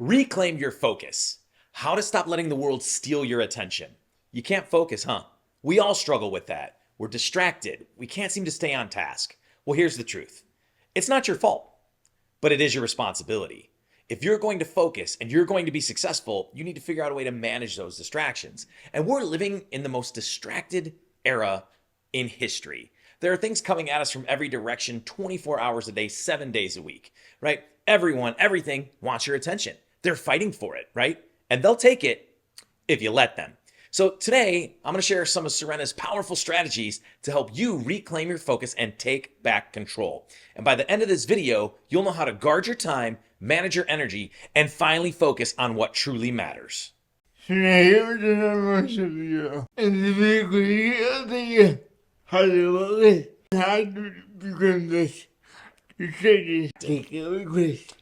Reclaim your focus. How to stop letting the world steal your attention. You can't focus, huh? We all struggle with that. We're distracted. We can't seem to stay on task. Well, here's the truth. It's not your fault, but it is your responsibility. If you're going to focus and you're going to be successful, you need to figure out a way to manage those distractions. And we're living in the most distracted era in history. There are things coming at us from every direction 24 hours a day, 7 days a week, right? Everyone, everything wants your attention. They're fighting for it, right? And they'll take it if you let them. So today, I'm going to share some of Serena's powerful strategies to help you reclaim your focus and take back control. And by the end of this video, you'll know how to guard your time, manage your energy, and finally focus on what truly matters. Today we're doing a video. In the video, the how to focus, how to become this. You should take a request.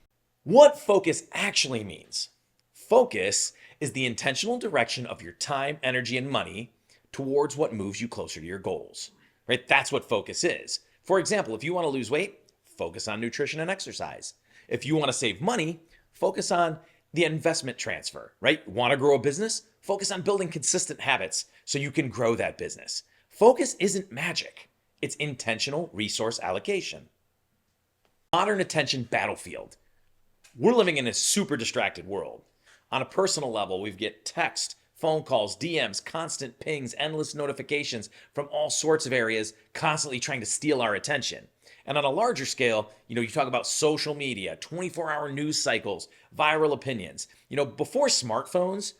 What focus actually means? Focus is the intentional direction of your time, energy, and money towards what moves you closer to your goals, right? That's what focus is. For example, if you want to lose weight, focus on nutrition and exercise. If you want to save money, focus on the investment transfer, right? Want to grow a business? Focus on building consistent habits so you can grow that business. Focus isn't magic. It's intentional resource allocation. Modern attention battlefield. We're living in a super distracted world. On a personal level, we get text, phone calls, DMs, constant pings, endless notifications from all sorts of areas, constantly trying to steal our attention. And on a larger scale, you talk about social media, 24-hour news cycles, viral opinions. Before smartphones,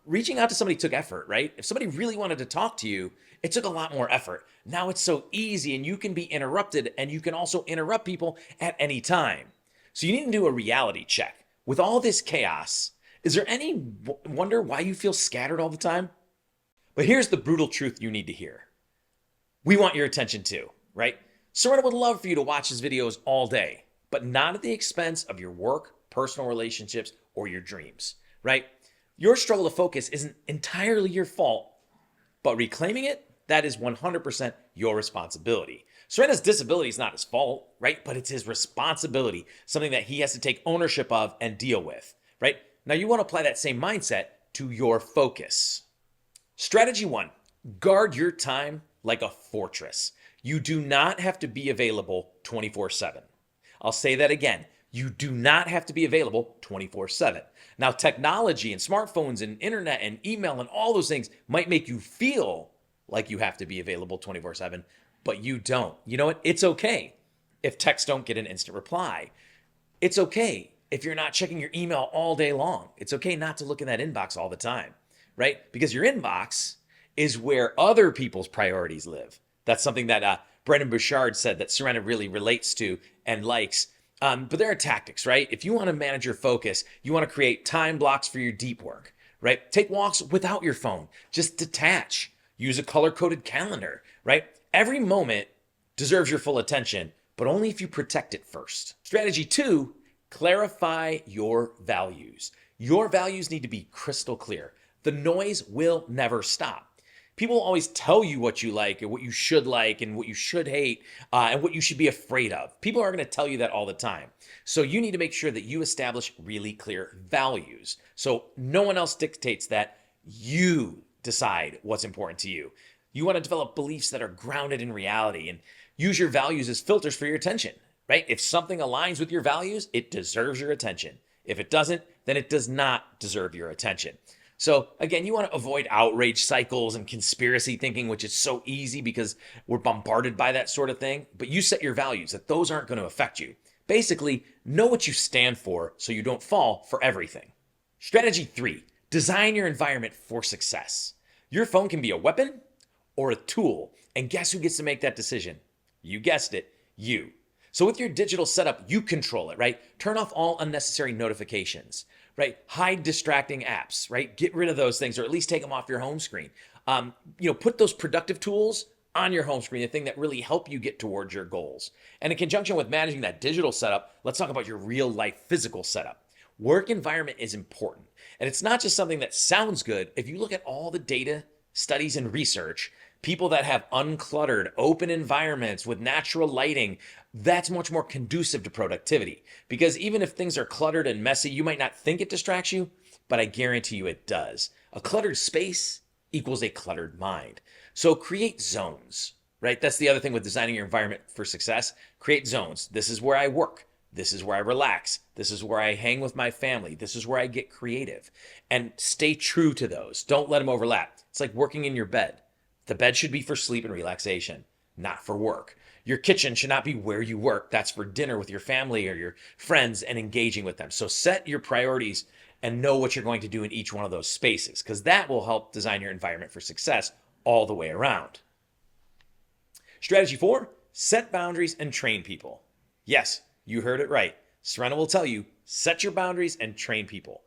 reaching out to somebody took effort, right? If somebody really wanted to talk to you, it took a lot more effort. Now it's so easy and you can be interrupted, and you can also interrupt people at any time. So you need to do a reality check. With all this chaos, is there any wonder why you feel scattered all the time? But here's the brutal truth you need to hear. We want your attention too, right? Serena would love for you to watch his videos all day, but not at the expense of your work, personal relationships, or your dreams, right? Your struggle to focus isn't entirely your fault, but reclaiming it, that is 100% your responsibility. Serena's disability is not his fault, right? But it's his responsibility, something that he has to take ownership of and deal with, right? Now you want to apply that same mindset to your focus. Strategy 1, guard your time like a fortress. You do not have to be available 24/7. I'll say that again. You do not have to be available 24/7. Now, technology and smartphones and internet and email and all those things might make you feel like you have to be available 24/7, but you don't. You know what? It's okay if texts don't get an instant reply. It's okay if you're not checking your email all day long. It's okay not to look in that inbox all the time, right? Because your inbox is where other people's priorities live. That's something that Brendan Bouchard said that Serena really relates to and likes. But there are tactics, right? If you want to manage your focus, you want to create time blocks for your deep work, right? Take walks without your phone. Just detach. Use a color-coded calendar, right? Every moment deserves your full attention, but only if you protect it first. Strategy 2, clarify your values. Your values need to be crystal clear. The noise will never stop. People always tell you what you like and what you should like and what you should hate and what you should be afraid of. People are going to tell you that all the time. So you need to make sure that you establish really clear values. So no one else dictates that. You decide what's important to you. You want to develop beliefs that are grounded in reality and use your values as filters for your attention, right? If something aligns with your values, it deserves your attention. If it doesn't, then it does not deserve your attention. So again, you want to avoid outrage cycles and conspiracy thinking, which is so easy because we're bombarded by that sort of thing. But you set your values that those aren't going to affect you. Basically, know what you stand for so you don't fall for everything. Strategy 3, design your environment for success. Your phone can be a weapon or a tool. And guess who gets to make that decision? You guessed it, you. So with your digital setup, you control it, right? Turn off all unnecessary notifications, right? Hide distracting apps, right? Get rid of those things, or at least take them off your home screen. Put those productive tools on your home screen, the thing that really help you get towards your goals. And in conjunction with managing that digital setup, let's talk about your real life physical setup. Work environment is important. And it's not just something that sounds good. If you look at all the data, studies, and research, People that have uncluttered, open environments with natural lighting, that's much more conducive to productivity. Because even if things are cluttered and messy, you might not think it distracts you, but I guarantee you it does. A cluttered space equals a cluttered mind. So create zones, right? That's the other thing with designing your environment for success. Create zones. This is where I work. This is where I relax. This is where I hang with my family. This is where I get creative. And stay true to those. Don't let them overlap. It's like working in your bed. The bed should be for sleep and relaxation, not for work. Your kitchen should not be where you work. That's for dinner with your family or your friends and engaging with them. So set your priorities and know what you're going to do in each one of those spaces, because that will help design your environment for success all the way around. Strategy 4, set boundaries and train people. Yes, you heard it right. Serena will tell you, set your boundaries and train people.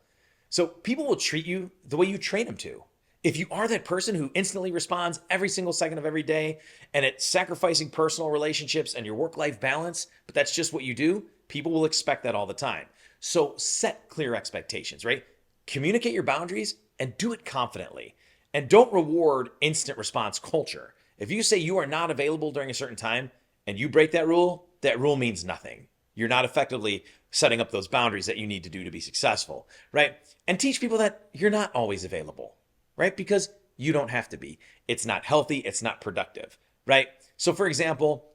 So people will treat you the way you train them to. If you are that person who instantly responds every single second of every day and it's sacrificing personal relationships and your work-life balance, but that's just what you do, people will expect that all the time. So set clear expectations, right? Communicate your boundaries and do it confidently. And don't reward instant response culture. If you say you are not available during a certain time and you break that rule means nothing. You're not effectively setting up those boundaries that you need to do to be successful, right? And teach people that you're not always available, right? Because you don't have to be. It's not healthy. It's not productive, right? So for example,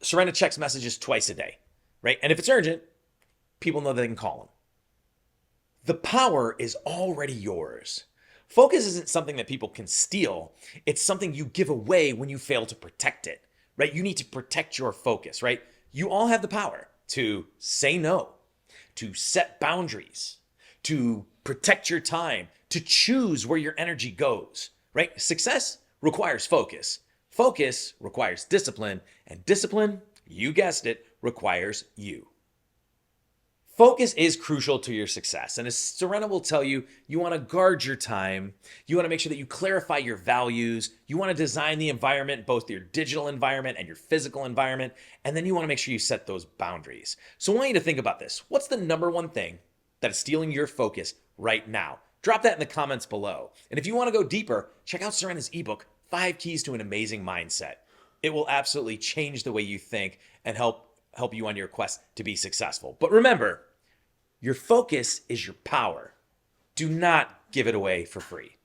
Serena checks messages twice a day, right? And if it's urgent, people know they can call him. The power is already yours. Focus isn't something that people can steal. It's something you give away when you fail to protect it, right? You need to protect your focus, right? You all have the power to say no, to set boundaries, to protect your time, to choose where your energy goes, right? Success requires focus. Focus requires discipline, and discipline, you guessed it, requires you. Focus is crucial to your success. And as Serena will tell you, you want to guard your time. You want to make sure that you clarify your values. You want to design the environment, both your digital environment and your physical environment. And then you want to make sure you set those boundaries. So I want you to think about this. What's the number one thing that is stealing your focus right now? Drop that in the comments below. And if you want to go deeper, check out Serena's ebook, 5 Keys to an Amazing Mindset. It will absolutely change the way you think and help you on your quest to be successful. But remember, your focus is your power. Do not give it away for free.